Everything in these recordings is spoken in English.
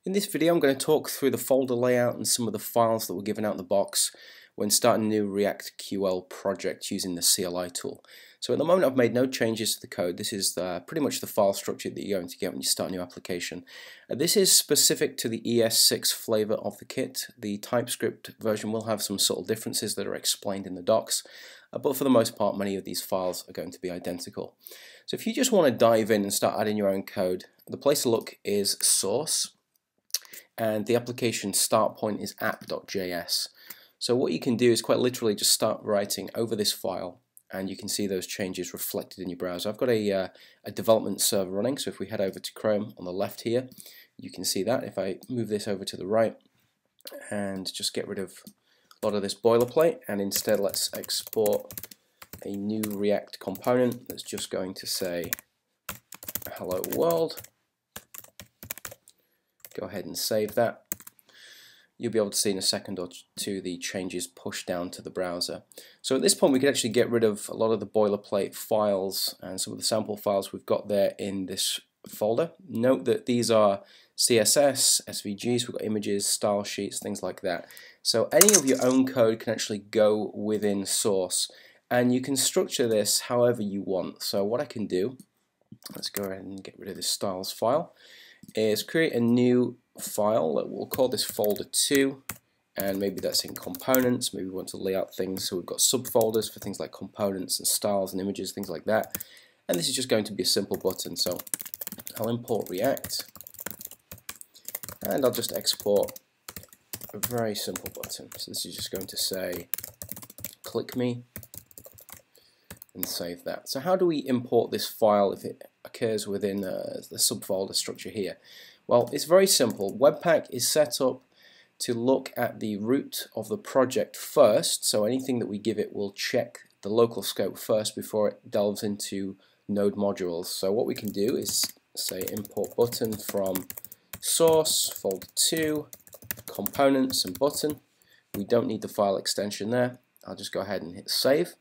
In this video I'm going to talk through the folder layout and some of the files that were given out of the box when starting a new ReactQL project using the CLI tool. So at the moment I've made no changes to the code. This is pretty much the file structure that you're going to get when you start a new application. This is specific to the ES6 flavor of the kit. The TypeScript version will have some subtle differences that are explained in the docs, but for the most part many of these files are going to be identical. So if you just want to dive in and start adding your own code, the place to look is source. And the application start point is app.js. So what you can do is quite literally just start writing over this file, and you can see those changes reflected in your browser. I've got a development server running, so if we head over to Chrome on the left here, you can see that. If I move this over to the right and just get rid of a lot of this boilerplate, and instead let's export a new React component that's just going to say hello world. Go ahead and save that. You'll be able to see in a second or two the changes pushed down to the browser. So at this point we can actually get rid of a lot of the boilerplate files and some of the sample files we've got there in this folder. Note that these are CSS, SVGs, we've got images, style sheets, things like that. So any of your own code can actually go within source, and you can structure this however you want. So what I can do, let's go ahead and get rid of this styles file, is create a new file that we'll call this folder 2, and maybe that's in components. Maybe we want to lay out things, so we've got subfolders for things like components and styles and images, things like that. And this is just going to be a simple button, so I'll import React and I'll just export a very simple button. So this is just going to say click me and save that. So how do we import this file if it occurs within the subfolder structure here? Well, it's very simple. Webpack is set up to look at the root of the project first, so anything that we give it will check the local scope first before it delves into node modules. So what we can do is say import button from source, folder 2, components and button. We don't need the file extension there. I'll just go ahead and hit save,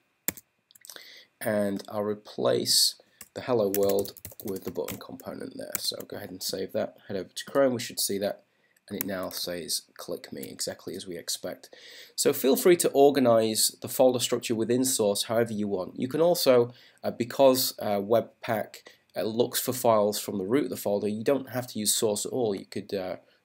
and I'll replace the hello world with the button component there. So go ahead and save that, head over to Chrome, we should see that, and it now says click me, exactly as we expect. So feel free to organize the folder structure within source however you want. You can also, because Webpack looks for files from the root of the folder, you don't have to use source at all. You could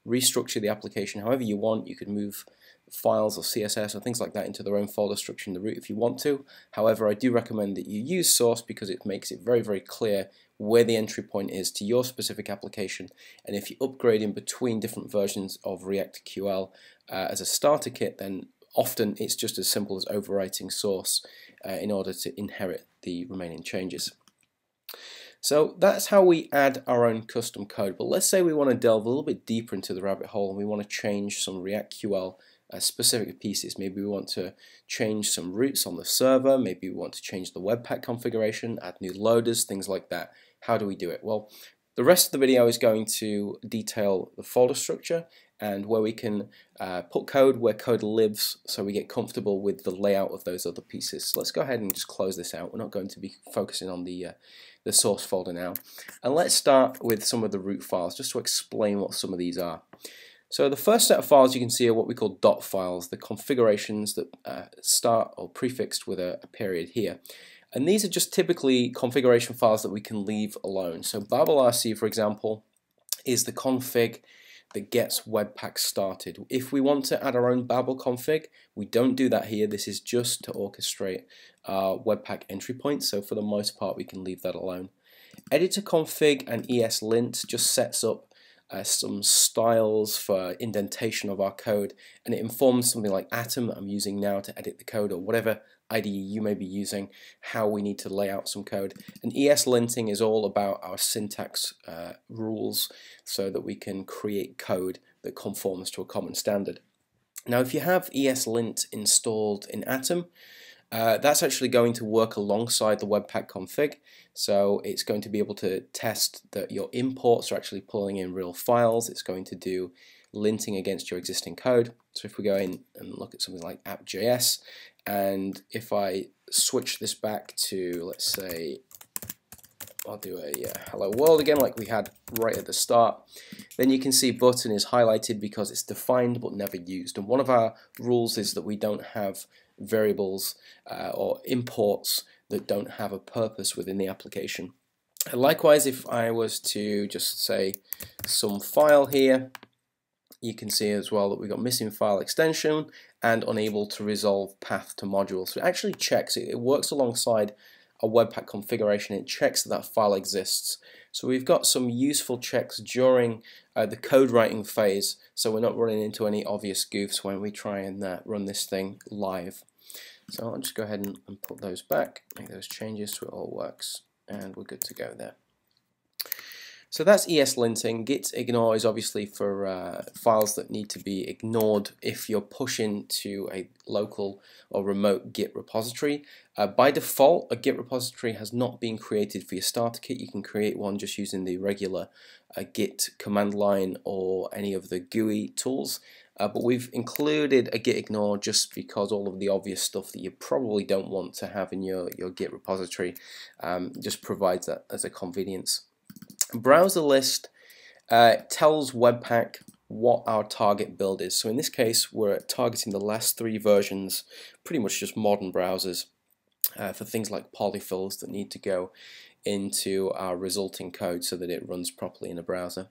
restructure the application however you want. You could move files or CSS or things like that into their own folder structure in the root if you want to. However, I do recommend that you use source because it makes it very, very clear where the entry point is to your specific application, and if you upgrade in between different versions of ReactQL as a starter kit, then often it's just as simple as overwriting source in order to inherit the remaining changes. So that's how we add our own custom code. But let's say we want to delve a little bit deeper into the rabbit hole and we want to change some ReactQL specific pieces. Maybe we want to change some routes on the server, maybe we want to change the Webpack configuration, add new loaders, things like that. How do we do it? Well, the rest of the video is going to detail the folder structure and where we can put code where code lives, so we get comfortable with the layout of those other pieces. So let's go ahead and just close this out. We're not going to be focusing on the source folder now. And let's start with some of the root files just to explain what some of these are. So the first set of files you can see are what we call dot files, the configurations that start or prefixed with a period here. And these are just typically configuration files that we can leave alone. So Babel RC, for example, is the config that gets Webpack started. If we want to add our own Babel config, we don't do that here. This is just to orchestrate our Webpack entry points, so for the most part we can leave that alone. Editor config and ESLint just sets up some styles for indentation of our code, and it informs something like Atom that I'm using now to edit the code, or whatever IDE you may be using, how we need to lay out some code. And ESLinting is all about our syntax rules so that we can create code that conforms to a common standard. Now if you have ESLint installed in Atom, that's actually going to work alongside the Webpack config, so it's going to be able to test that your imports are actually pulling in real files. It's going to do linting against your existing code. So if we go in and look at something like app.js, and if I switch this back to, let's say, I'll do a hello world again like we had right at the start. Then you can see button is highlighted because it's defined but never used. And one of our rules is that we don't have variables or imports that don't have a purpose within the application. And likewise, if I was to just say some file here, you can see as well that we've got missing file extension and unable to resolve path to module. So it actually checks, it works alongside a Webpack configuration, it checks that that file exists. So we've got some useful checks during the code writing phase, so we're not running into any obvious goofs when we try and run this thing live. So I'll just go ahead and put those back, make those changes so it all works, and we're good to go there. So that's ESLinting. Git ignore is obviously for files that need to be ignored if you're pushing to a local or remote Git repository. By default, a Git repository has not been created for your starter kit. You can create one just using the regular Git command line or any of the GUI tools. But we've included a git ignore just because all of the obvious stuff that you probably don't want to have in your Git repository just provides that as a convenience. Browser list tells Webpack what our target build is. So in this case, we're targeting the last 3 versions, pretty much just modern browsers, for things like polyfills that need to go into our resulting code so that it runs properly in a browser.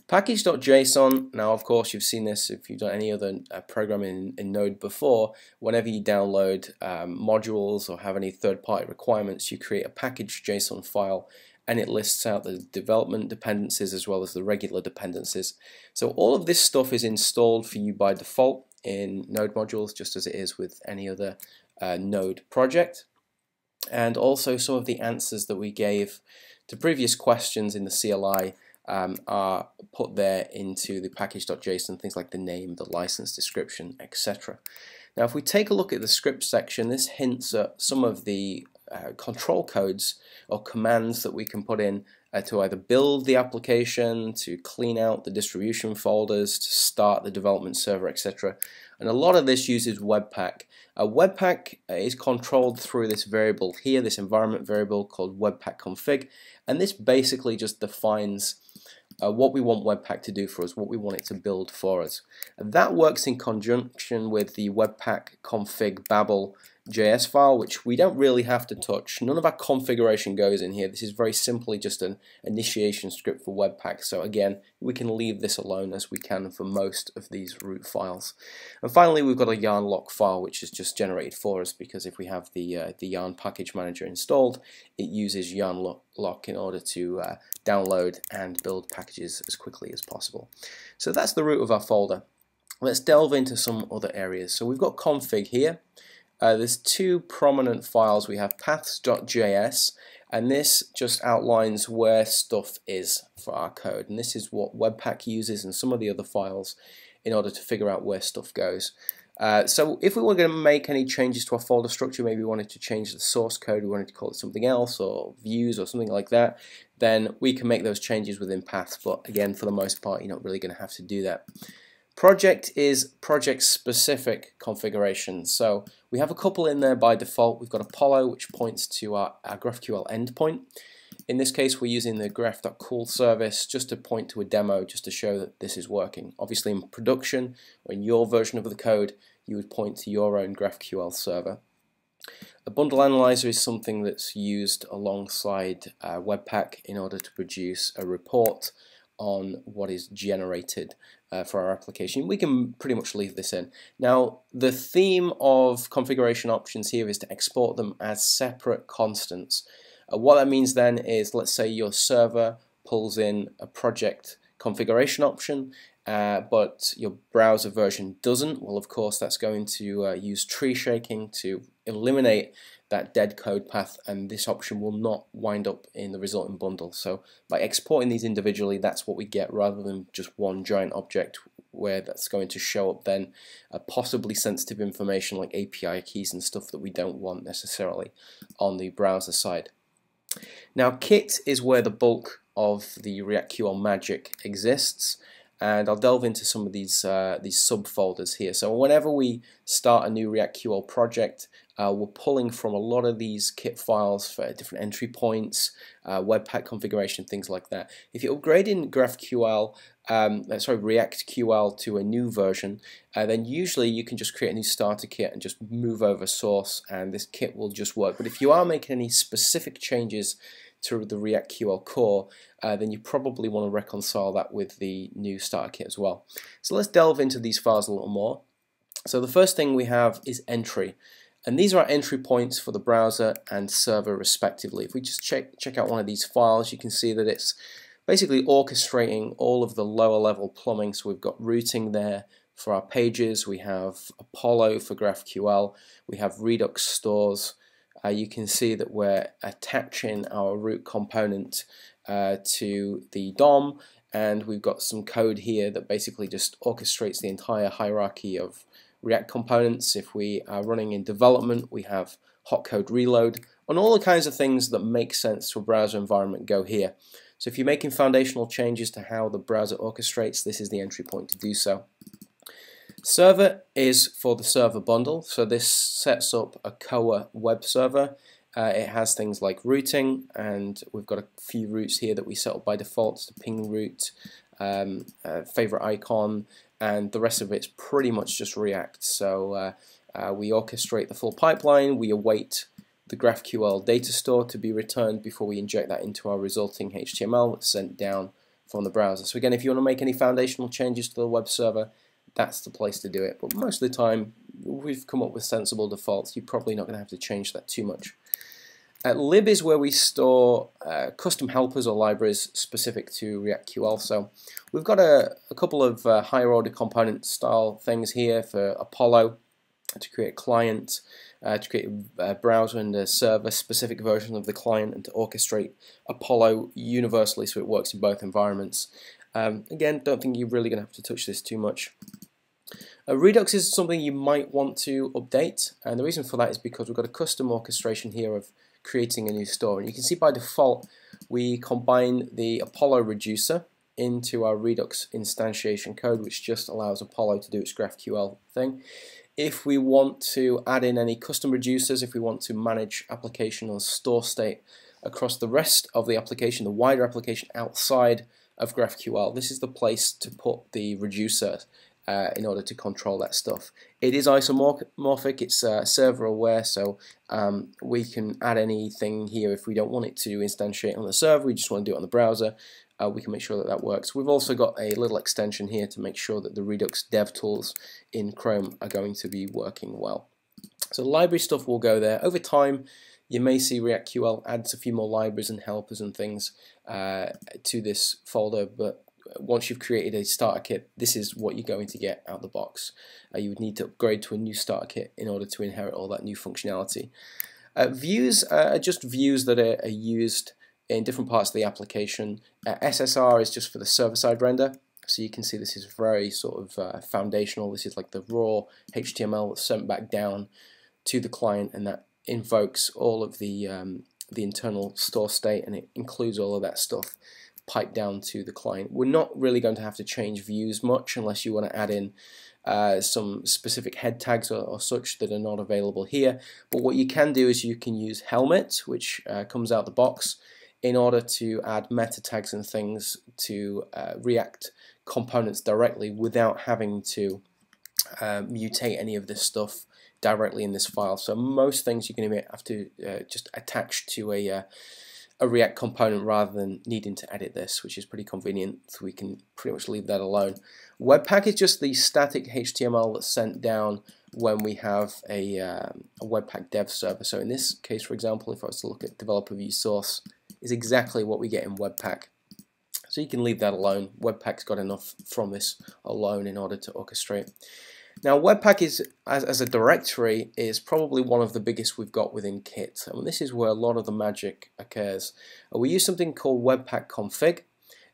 Package.json, now of course you've seen this if you've done any other programming in Node before. Whenever you download modules or have any third-party requirements, you create a package.json file and it lists out the development dependencies as well as the regular dependencies. So all of this stuff is installed for you by default in Node modules, just as it is with any other Node project. And also some of the answers that we gave to previous questions in the CLI are put there into the package.json, things like the name, the license description, etc. Now if we take a look at the script section, this hints at some of the control codes or commands that we can put in to either build the application, to clean out the distribution folders, to start the development server, etc. And a lot of this uses Webpack. Webpack is controlled through this variable here, this environment variable called Webpack config, and this basically just defines what we want Webpack to do for us, what we want it to build for us. And that works in conjunction with the Webpack config Babel JS file, which we don't really have to touch. None of our configuration goes in here. This is very simply just an initiation script for Webpack. So again, we can leave this alone as we can for most of these root files. And finally, we've got a yarn lock file, which is just generated for us because if we have the yarn package manager installed, it uses yarn lock in order to download and build packages as quickly as possible. So that's the root of our folder. Let's delve into some other areas. So we've got config here. There's 2 prominent files. We have paths.js, and this just outlines where stuff is for our code, and this is what Webpack uses and some of the other files in order to figure out where stuff goes. So if we were going to make any changes to our folder structure, maybe we wanted to change the source code, we wanted to call it something else or views or something like that, then we can make those changes within paths, but again, for the most part, you're not really going to have to do that. Project is project-specific configuration. So we have a couple in there by default. We've got Apollo, which points to our GraphQL endpoint. In this case, we're using the graph.cool service just to point to a demo, just to show that this is working. Obviously, in production, or in your version of the code, you would point to your own GraphQL server. A bundle analyzer is something that's used alongside Webpack in order to produce a report on what is generated for our application. We can pretty much leave this in. Now, the theme of configuration options here is to export them as separate constants. What that means then is, let's say your server pulls in a project configuration option, but your browser version doesn't. Well, of course, that's going to use tree shaking to eliminate that dead code path, and this option will not wind up in the resulting bundle. So by exporting these individually, that's what we get, rather than just one giant object where that's going to show up then possibly sensitive information like API keys and stuff that we don't want necessarily on the browser side. Now, Kit is where the bulk of the ReactQL magic exists, and I'll delve into some of these subfolders here. So whenever we start a new ReactQL project, we're pulling from a lot of these kit files for different entry points, Webpack configuration, things like that. If you're upgrading ReactQL to a new version, then usually you can just create a new starter kit and just move over source, and this kit will just work. But if you are making any specific changes to the ReactQL core, then you probably want to reconcile that with the new starter kit as well. So let's delve into these files a little more. So the first thing we have is entry, and these are our entry points for the browser and server respectively. If we just check out one of these files, you can see that it's basically orchestrating all of the lower level plumbing. So we've got routing there for our pages, we have Apollo for GraphQL, we have Redux stores. You can see that we're attaching our root component to the DOM, and we've got some code here that basically just orchestrates the entire hierarchy of React components. If we are running in development, we have hot code reload, and all the kinds of things that make sense to a browser environment go here. So if you're making foundational changes to how the browser orchestrates, this is the entry point to do so. Server is for the server bundle, so this sets up a Koa web server. It has things like routing, and we've got a few routes here that we set up by default, the ping route, favorite icon, and the rest of it's pretty much just React. So we orchestrate the full pipeline, we await the GraphQL data store to be returned before we inject that into our resulting HTML that's sent down from the browser. So again, if you want to make any foundational changes to the web server, that's the place to do it. But most of the time, we've come up with sensible defaults. You're probably not going to have to change that too much. Lib is where we store custom helpers or libraries specific to ReactQL. So we've got a couple of higher order component style things here for Apollo to create a client, to create a browser and a server specific version of the client, and to orchestrate Apollo universally so it works in both environments. Again, don't think you're really going to have to touch this too much. Redux is something you might want to update, and the reason for that is because we've got a custom orchestration here of creating a new store, and you can see by default we combine the Apollo reducer into our Redux instantiation code, which just allows Apollo to do its GraphQL thing. If we want to add in any custom reducers, if we want to manage application or store state across the rest of the application, the wider application outside of GraphQL, this is the place to put the reducer in order to control that stuff. It is isomorphic, it's server aware, so we can add anything here if we don't want it to instantiate on the server, we just want to do it on the browser. We can make sure that that works. We've also got a little extension here to make sure that the Redux dev tools in Chrome are going to be working well. So library stuff will go there. Over time, you may see ReactQL adds a few more libraries and helpers and things to this folder, but once you've created a starter kit, this is what you're going to get out of the box. You would need to upgrade to a new starter kit in order to inherit all that new functionality. Views are just views that are used in different parts of the application. SSR is just for the server-side render, so you can see this is very sort of foundational. This is like the raw HTML that's sent back down to the client, and that invokes all of the internal store state, and it includes all of that stuff piped down to the client. We're not really going to have to change views much unless you want to add in some specific head tags or such that are not available here. But what you can do is you can use Helmet, which comes out the box, in order to add meta tags and things to React components directly without having to mutate any of this stuff directly in this file. So most things you're going to have to just attach to a React component rather than needing to edit this, which is pretty convenient, so we can pretty much leave that alone. Webpack is just the static HTML that's sent down when we have a Webpack dev server. So in this case, for example, if I was to look at developer view source, is exactly what we get in Webpack. So you can leave that alone. Webpack's got enough from this alone in order to orchestrate. Now Webpack is, as a directory, is probably one of the biggest we've got within Kit. And this is where a lot of the magic occurs. We use something called Webpack config,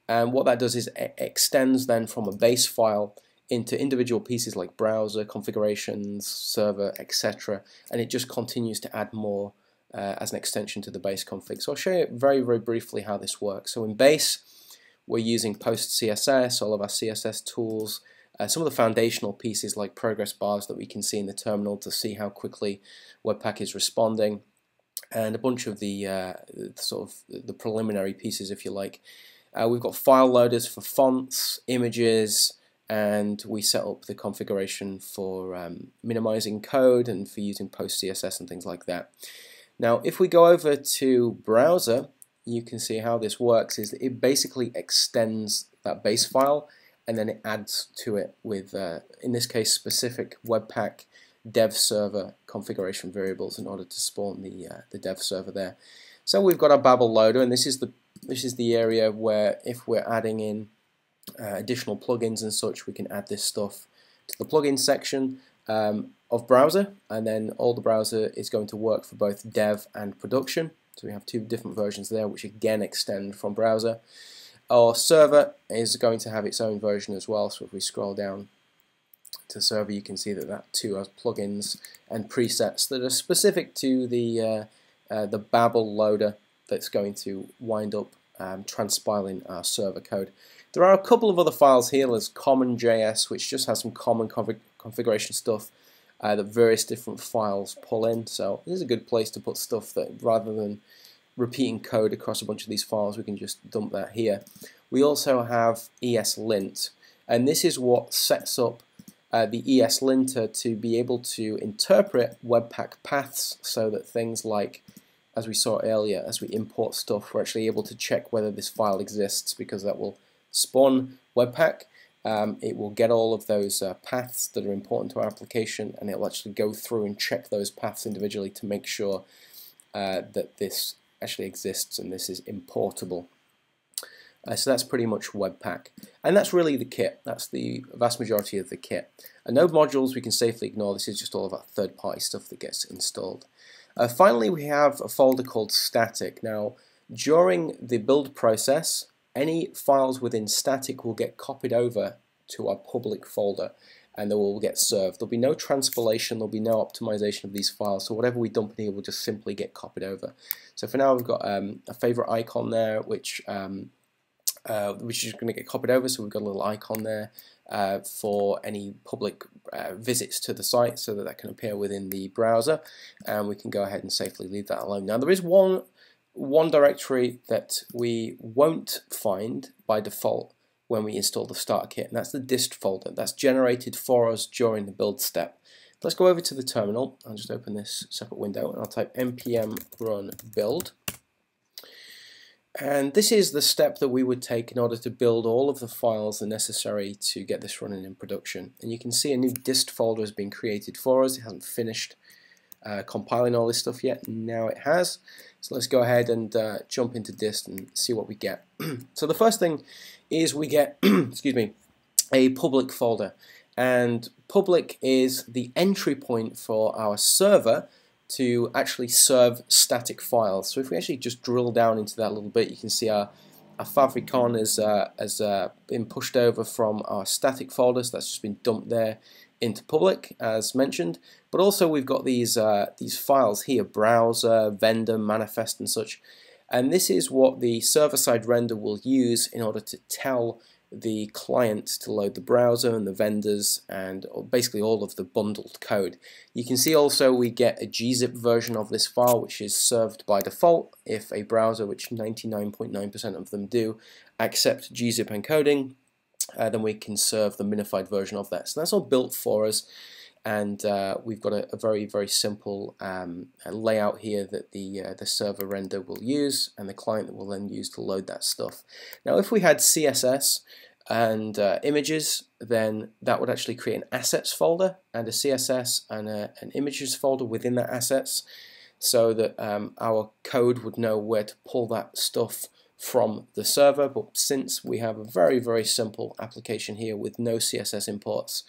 and what that does is it extends then from a base file into individual pieces like browser, configurations, server, etc. And it just continues to add more as an extension to the base config. So I'll show you very, very briefly how this works. So in base, we're using post CSS, all of our CSS tools, some of the foundational pieces like progress bars that we can see in the terminal to see how quickly Webpack is responding, and a bunch of the sort of the preliminary pieces, if you like. We've got file loaders for fonts, images, and we set up the configuration for minimizing code and for using post CSS and things like that. Now if we go over to browser, you can see how this works is that it basically extends that base file and then it adds to it with in this case specific Webpack dev server configuration variables in order to spawn the dev server there. So we've got our Babel Loader, and this is the area where if we're adding in additional plugins and such, we can add this stuff to the plugin section of browser, and then all the browser is going to work for both dev and production. So we have two different versions there which again extend from browser. Our server is going to have its own version as well, so if we scroll down to server, you can see that too has plugins and presets that are specific to the Babel Loader that's going to wind up transpiling our server code. There are a couple of other files here. There's common.js, which just has some common configuration stuff that various different files pull in. So this is a good place to put stuff that, rather than repeating code across a bunch of these files, we can just dump that here. We also have ESLint, and this is what sets up the ESLinter to be able to interpret Webpack paths, so that things like, as we saw earlier, as we import stuff, we're actually able to check whether this file exists, because that will spawn Webpack. It will get all of those paths that are important to our application, and it will actually go through and check those paths individually to make sure that this actually exists and this is importable. So that's pretty much Webpack, and that's really the kit. That's the vast majority of the kit. And no modules we can safely ignore. This is just all of our third-party stuff that gets installed. Finally, we have a folder called static. Now, during the build process, any files within static will get copied over to our public folder, and they will get served. There'll be no transpilation, there'll be no optimization of these files, so whatever we dump in here will just simply get copied over. So for now, we've got a favorite icon there, which is going to get copied over, so we've got a little icon there for any public visits to the site, so that can appear within the browser, and we can go ahead and safely leave that alone. Now there is one directory that we won't find by default when we install the starter kit, and that's the dist folder. That's generated for us during the build step. Let's go over to the terminal. I'll just open this separate window and I'll type Npm Run Build. And this is the step that we would take in order to build all of the files that are necessary to get this running in production. And you can see a new dist folder has been created for us. It hasn't finished compiling all this stuff yet. Now it has. So let's go ahead and jump into dist and see what we get. So the first thing is we get excuse me, a public folder. And public is the entry point for our server to actually serve static files. So if we actually just drill down into that a little bit, you can see our favicon has been pushed over from our static folder, so that's just been dumped there into public, as mentioned. But also we've got these files here, browser, vendor, manifest, and such. And this is what the server-side render will use in order to tell the client to load the browser and the vendors and basically all of the bundled code. You can see also we get a gzip version of this file, which is served by default if a browser, which 99.9% of them do, accept gzip encoding. Then we can serve the minified version of that. So that's all built for us, and we've got a very, very simple layout here that the server render will use, and the client will then use to load that stuff. Now if we had CSS and images, then that would actually create an assets folder and a CSS and an images folder within that assets, so that our code would know where to pull that stuff from the server. But since we have a very, very simple application here with no CSS imports,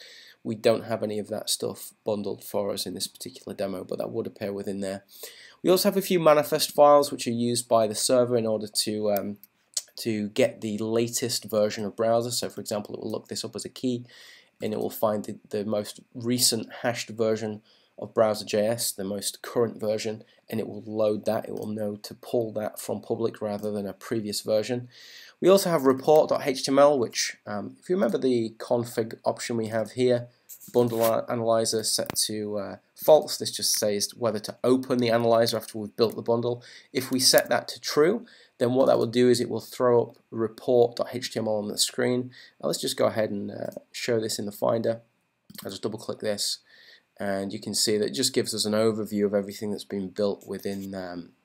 we don't have any of that stuff bundled for us in this particular demo, but that would appear within there. We also have a few manifest files which are used by the server in order to get the latest version of browser. So for example, it will look this up as a key and it will find the most recent hashed version of browser.js, the most current version, and it will load that. It will know to pull that from public rather than a previous version. We also have report.html, which, if you remember the config option we have here, bundle analyzer set to false. This just says whether to open the analyzer after we've built the bundle. If we set that to true, then what that will do is it will throw up report.html on the screen. Now let's just go ahead and show this in the Finder. I'll just double click this, and you can see that it just gives us an overview of everything that's been built within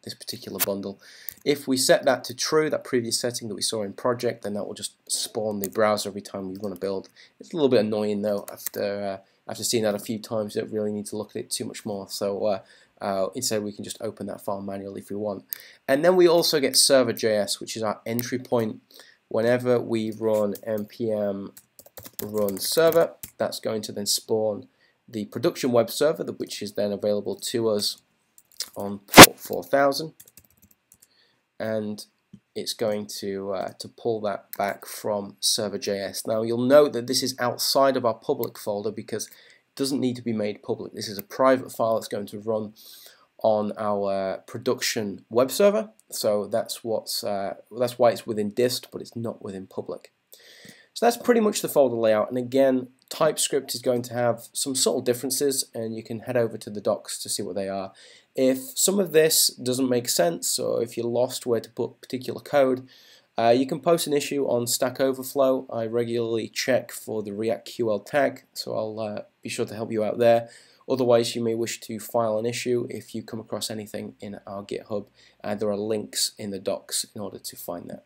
this particular bundle. If we set that to true, that previous setting that we saw in project, then that will just spawn the browser every time we run a build. It's a little bit annoying though. After seeing that a few times, you don't really need to look at it too much more. So instead we can just open that file manually if we want. And then we also get server.js, which is our entry point. Whenever we run npm run server, that's going to then spawn the production web server, which is then available to us on port 4000, and it's going to pull that back from server.js. Now you'll note that this is outside of our public folder because it doesn't need to be made public. This is a private file that's going to run on our production web server, so that's why it's within dist, but it's not within public. So that's pretty much the folder layout, and again, TypeScript is going to have some subtle differences, and you can head over to the docs to see what they are. If some of this doesn't make sense, or if you're lost where to put particular code, you can post an issue on Stack Overflow. I regularly check for the ReactQL tag, so I'll be sure to help you out there. Otherwise, you may wish to file an issue if you come across anything in our GitHub. There are links in the docs in order to find that.